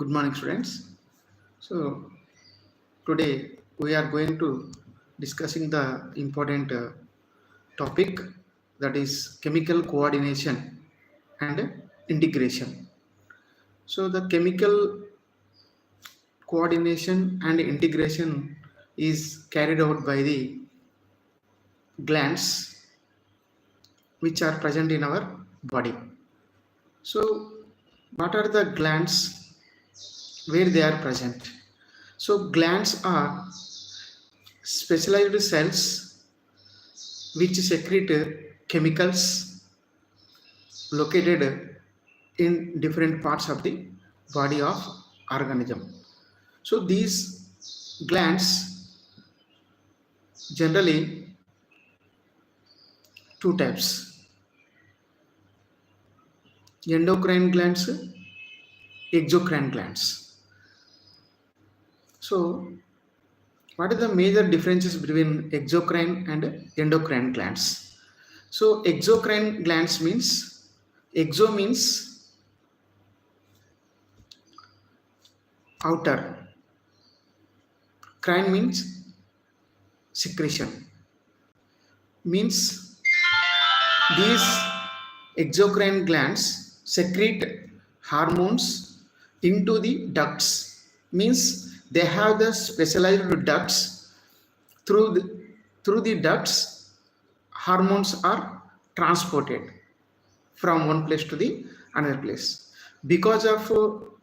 Good morning, students. So today we are going to discussing the important topic, that is chemical coordination and integration. So the chemical coordination and integration is carried out by the glands which are present in our body. So what are the glands, where they are present? So glands are specialized cells which secrete chemicals located in different parts of the body of organism. So these glands generally two types: endocrine glands, exocrine glands. So what are the major differences between exocrine and endocrine glands? So exocrine glands means, exo means outer, crine means secretion, means these exocrine glands secrete hormones into the ducts, means they have the specialized ducts. Through the ducts, hormones are transported from one place to the another place. Because of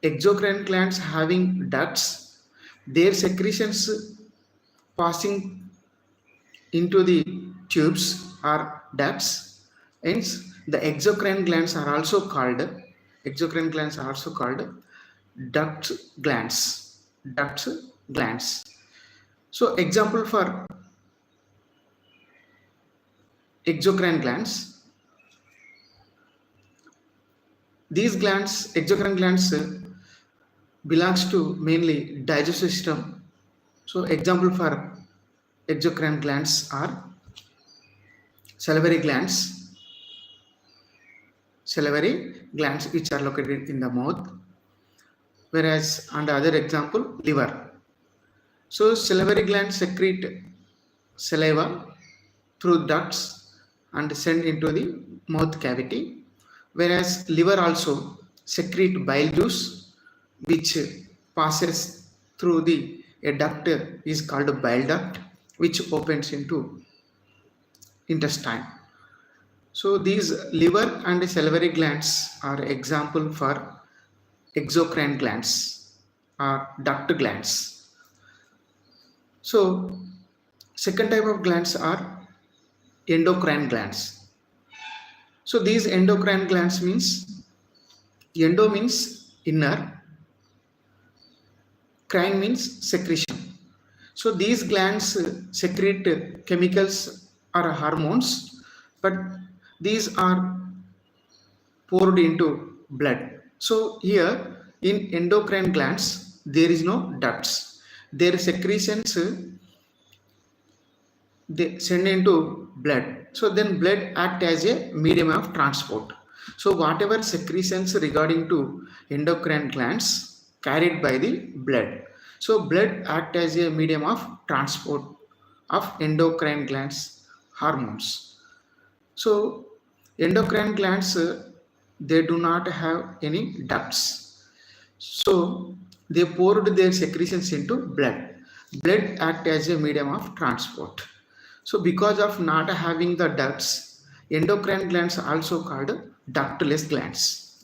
exocrine glands having ducts, their secretions passing into the tubes or ducts, hence the exocrine glands are also called duct glands. So example for exocrine glands, these glands, exocrine glands, belongs to mainly digestive system. So example for exocrine glands are salivary glands which are located in the mouth, whereas under other example, liver. So salivary glands secrete saliva through ducts and send into the mouth cavity, whereas liver also secrete bile juice which passes through the a duct is called a bile duct, which opens into intestine. So these liver and salivary glands are example for exocrine glands or duct glands. So second type of glands are endocrine glands. So these endocrine glands means, endo means inner, crine means secretion. So these glands secrete chemicals or hormones, but these are poured into blood. So here in endocrine glands there is no ducts. Their secretions they send into blood. So then blood act as a medium of transport. So whatever secretions regarding to endocrine glands carried by the blood. So blood act as a medium of transport of endocrine glands hormones. So endocrine glands they do not have any ducts. So they poured their secretions into blood. Blood act as a medium of transport. So because of not having the ducts, endocrine glands are also called ductless glands.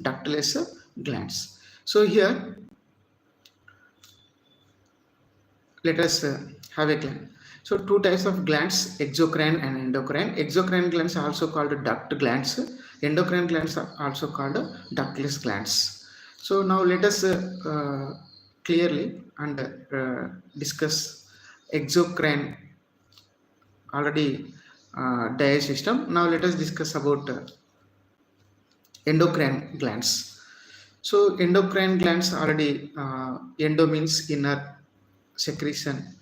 So here let us have a gland. So two types of glands, exocrine and endocrine. Exocrine glands are also called duct glands. Endocrine glands are also called ductless glands. So now let us clearly and discuss exocrine already digestive system. Now let us discuss about endocrine glands. So endocrine glands already, endo means inner, secretion,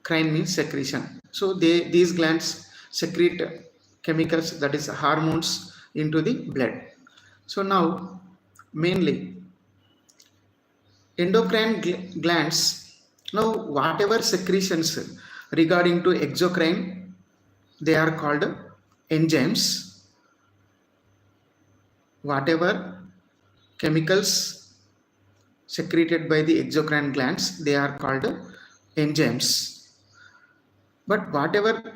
crine means secretion. So these glands secrete chemicals, that is hormones, into the blood. So now mainly endocrine glands. Now whatever secretions regarding to exocrine, they are called enzymes. Whatever chemicals secreted by the exocrine glands, they are called enzymes. But whatever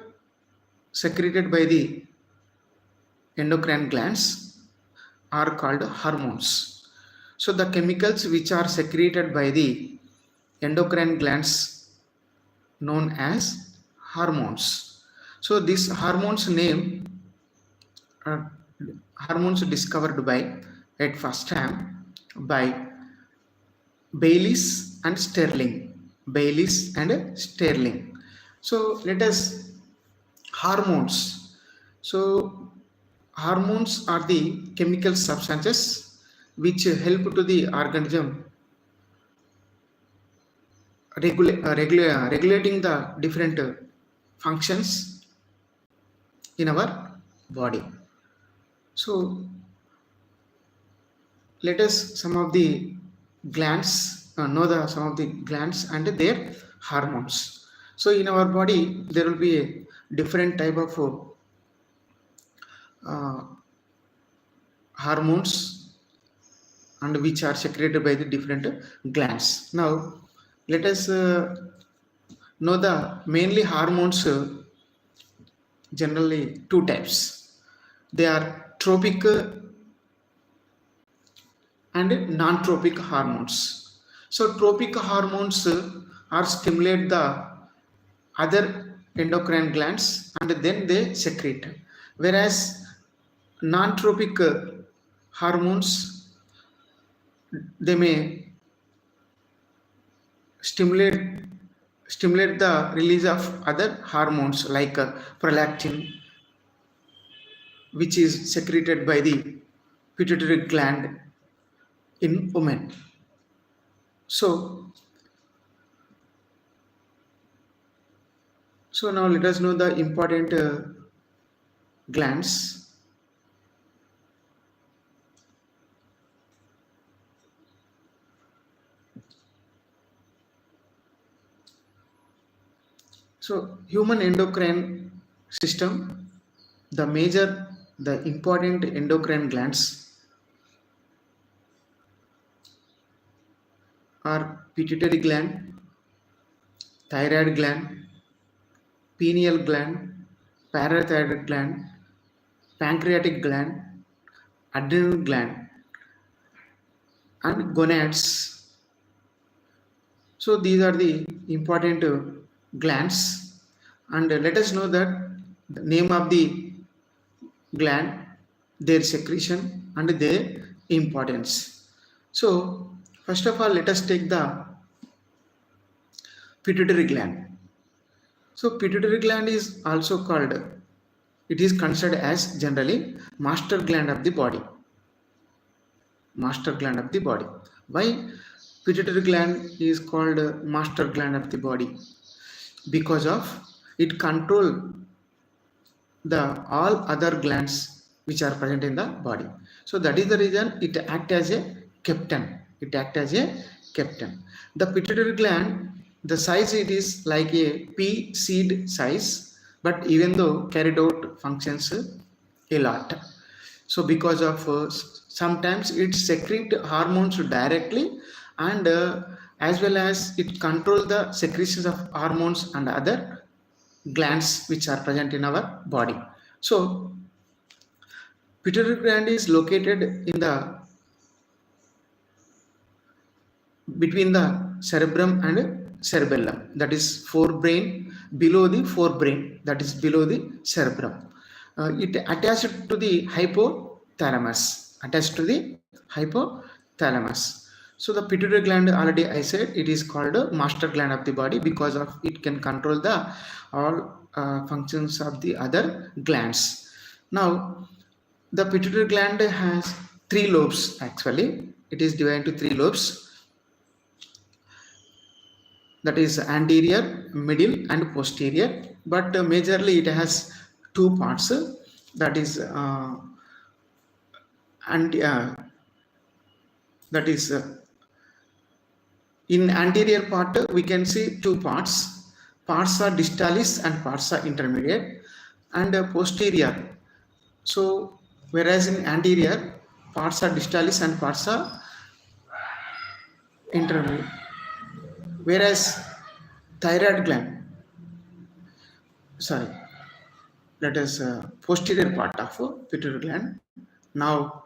secreted by the endocrine glands are called hormones. So the chemicals which are secreted by the endocrine glands known as hormones. So this hormones name are hormones discovered by at first time by Baylis and Sterling. Baylis and Sterling. So let us hormones. So hormones are the chemical substances which help to the organism regulating the different functions in our body. So let us some of the glands know the some of the glands and their hormones. So in our body there will be a different type of hormones and which are secreted by the different glands. Now let us know the mainly hormones, generally two types. They are tropic and non-tropic hormones. So tropic hormones are stimulate the other endocrine glands and then they secrete, whereas non-tropic hormones, they may stimulate the release of other hormones like prolactin, which is secreted by the pituitary gland in women. So now let us know the important glands. So human endocrine system, the important endocrine glands are pituitary gland, thyroid gland, pineal gland, parathyroid gland, pancreatic gland, adrenal gland, and gonads. So these are the important glands, and let us know that the name of the gland, their secretion and their importance. So first of all, let us take the pituitary gland. So pituitary gland is also called, it is considered as generally master gland of the body. Master gland of the body. Why pituitary gland is called master gland of the body? Because of it control the all other glands which are present in the body. So that is the reason it act as a captain. The pituitary gland, the size it is like a pea seed size, but even though carried out functions a lot. So because of sometimes it secrete hormones directly, and as well as it control the secretions of hormones and other glands which are present in our body. So pituitary gland is located in the between the cerebrum and cerebellum, that is forebrain, below the forebrain, that is below the cerebrum. It attached to the hypothalamus. So the pituitary gland, already I said, it is called a master gland of the body because of it can control the all functions of the other glands. Now the pituitary gland has 3 lobes. Actually it is divided into 3 lobes, that is anterior, middle and posterior, but majorly it has 2 parts, that is In anterior part, we can see two parts. Parts are distalis and parts are intermediate, and posterior. So, whereas in anterior, parts are distalis and parts are intermediate. Whereas thyroid gland, sorry, that is posterior part of pituitary gland. Now,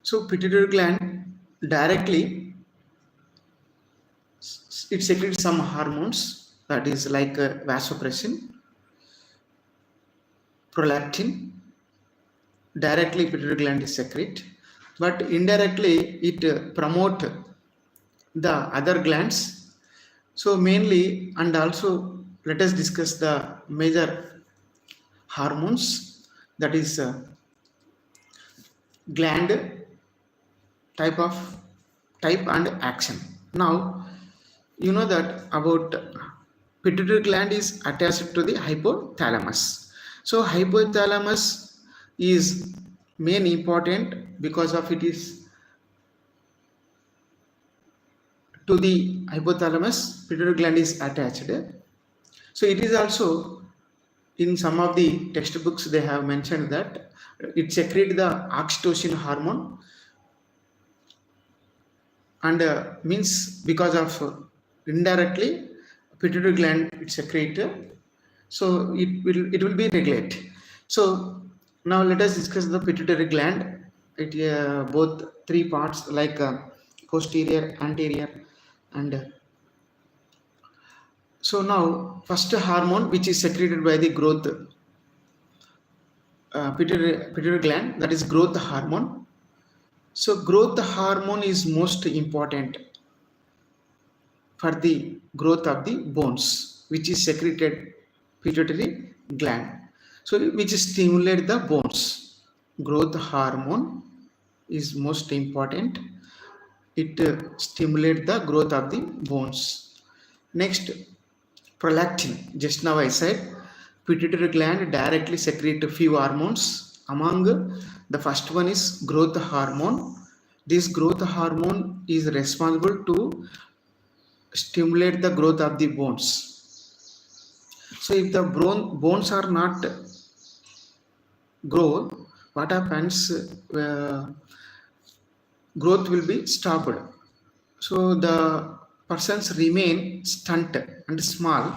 so pituitary gland directly it secretes some hormones, that is like vasopressin, prolactin. Directly pituitary gland is secrete, but indirectly it promote the other glands. So mainly, and also let us discuss the major hormones, that is gland type and action. Now you know that about pituitary gland is attached to the hypothalamus. So hypothalamus is main important because of it is to the hypothalamus pituitary gland is attached. So it is also in some of the textbooks they have mentioned that it secretes the oxytocin hormone, and means because of indirectly pituitary gland it secreted, so it will be regulate. So now let us discuss the pituitary gland. It both three parts like posterior, anterior, and so now first hormone which is secreted by the growth pituitary gland, that is growth hormone. So growth hormone is most important for the growth of the bones, which is secreted pituitary gland. So which stimulate the bones. Growth hormone is most important. It stimulate the growth of the bones. Next, prolactin. Just now I said pituitary gland directly secrete a few hormones. Among the first one is growth hormone. This growth hormone is responsible to stimulate the growth of the bones. So if the bones are not grow, what happens? Growth will be stopped. So the persons remain stunted and small.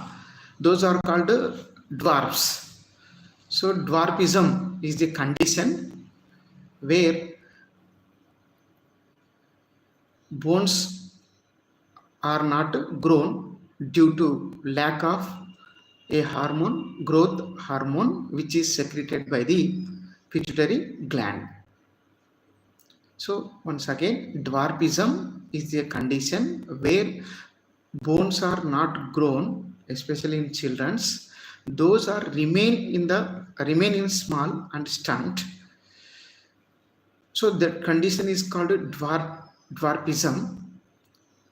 Those are called dwarfs. So dwarfism is the condition where bones are not grown due to lack of a hormone, growth hormone, which is secreted by the pituitary gland. So once again, dwarfism is a condition where bones are not grown, especially in children's. Those are remain in small and stunt. So that condition is called dwarfism.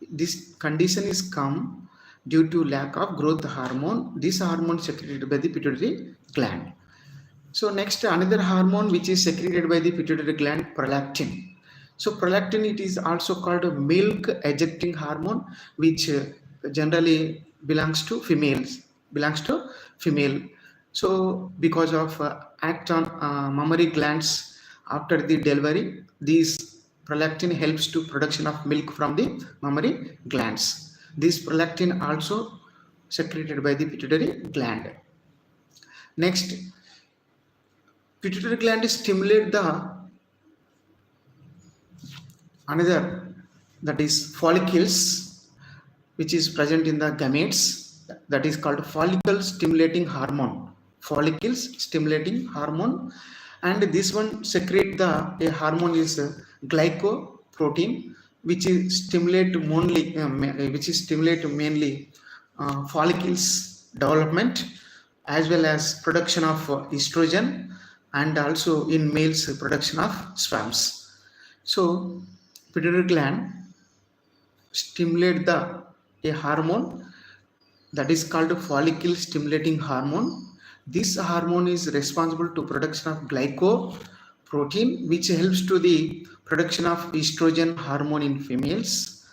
This condition is come due to lack of growth hormone. This hormone secreted by the pituitary gland. So next, another hormone which is secreted by the pituitary gland, prolactin. So prolactin, it is also called a milk ejecting hormone, which generally belongs to female. So because of act on mammary glands after the delivery, these prolactin helps to production of milk from the mammary glands. This prolactin also secreted by the pituitary gland. Next, pituitary gland stimulate the another, that is follicles, which is present in the gametes, that is called follicle stimulating hormone. Follicles stimulating hormone, and this one secrete the a hormone is glycoprotein, which is stimulate mainly follicles development as well as production of estrogen, and also in males production of sperms. So pituitary gland stimulate a hormone that is called follicle stimulating hormone. This hormone is responsible to production of glycoprotein, which helps to the production of estrogen hormone in females,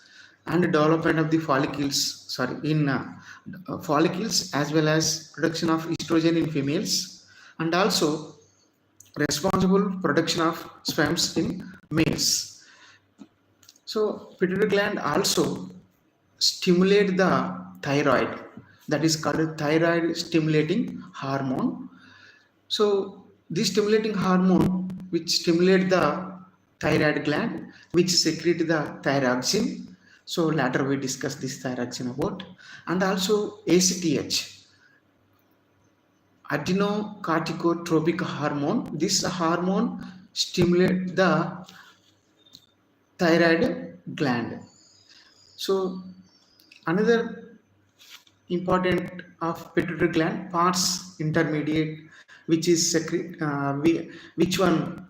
and development of the follicles, as well as production of estrogen in females, and also responsible production of sperms in males. So pituitary gland also stimulate the thyroid, that is called thyroid stimulating hormone. So this stimulating hormone which stimulate the thyroid gland, which secrete the thyroxine. So later we discuss this thyroxine about, and also ACTH, adrenocorticotropic hormone. This hormone stimulate the thyroid gland. So another important of pituitary gland parts intermediate, which is secret, which one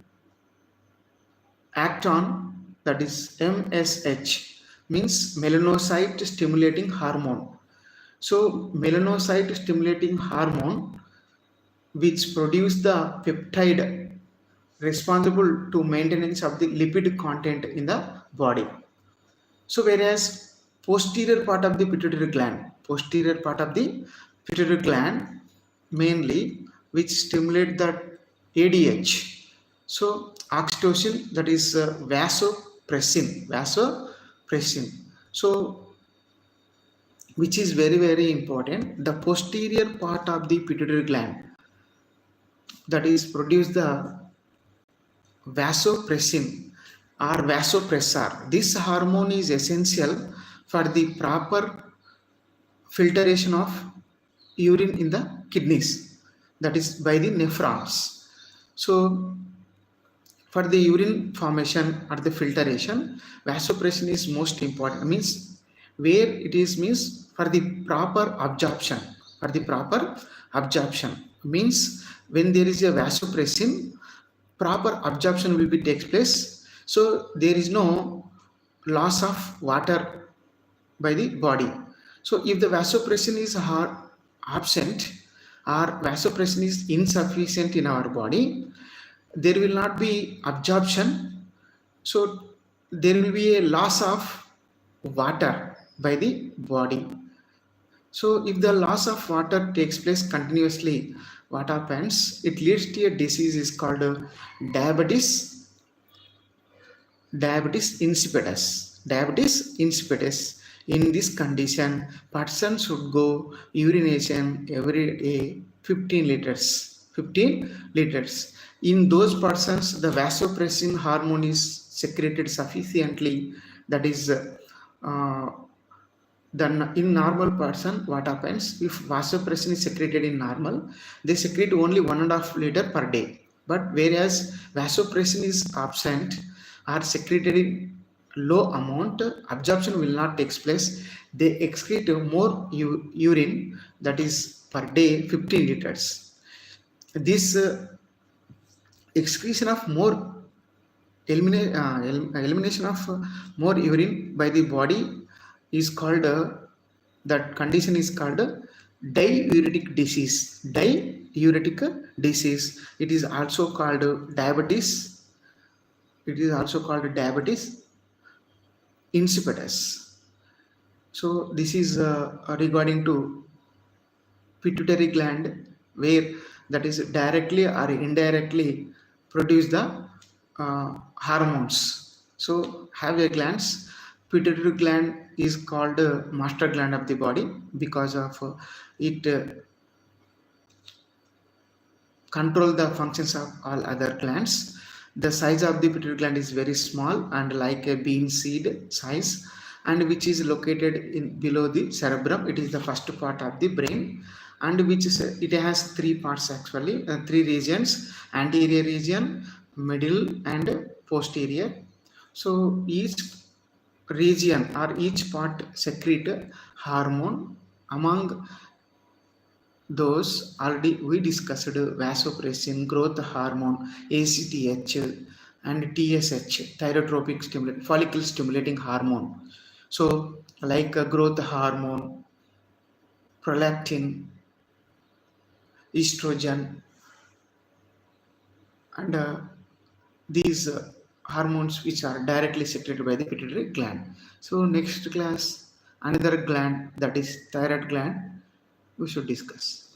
act on, that is MSH, means melanocyte stimulating hormone. So melanocyte stimulating hormone which produce the peptide responsible to maintenance of the lipid content in the body. So whereas posterior part of the pituitary gland mainly which stimulate the ADH. So oxytocin, that is vasopressin. So which is very very important. The posterior part of the pituitary gland that is produce the vasopressin or vasopressor. This hormone is essential for the proper filtration of urine in the kidneys, that is by the nephrons. So for the urine formation or the filtration, vasopressin is most important, means where it is means for the proper absorption. Means when there is a vasopressin, proper absorption will be takes place, so there is no loss of water by the body. So if the vasopressin is absent or vasopressin is insufficient in our body, there will not be absorption, so there will be a loss of water by the body. So if the loss of water takes place continuously, what happens? It leads to a disease is called diabetes insipidus. In this condition, person should go urination every day 15 liters. In those persons, the vasopressin hormone is secreted sufficiently, that is then in normal person, what happens? If vasopressin is secreted in normal, they secrete only 1.5 liter per day. But whereas vasopressin is absent or secreted in low amount, absorption will not take place. They excrete more urine, that is per day 15 liters. This excretion of more elimination of more urine by the body is called that condition is called diuretic disease. It is also called diabetes. Insipidus. So this is regarding to pituitary gland, where that is directly or indirectly produce the hormones. So have a glance. Pituitary gland is called master gland of the body because of it control the functions of all other glands. The size of the pituitary gland is very small and like a bean seed size, and which is located in below the cerebrum. It is the first part of the brain, and which is it has three parts actually, three regions: anterior region, middle, and posterior. So each region or each part secrete hormone. Among those already we discussed vasopressin, growth hormone, ACTH, and TSH, thyrotropic stimulating, follicle stimulating hormone. So like growth hormone, prolactin, estrogen, and these hormones which are directly secreted by the pituitary gland. So next class, another gland, that is thyroid gland, we should discuss.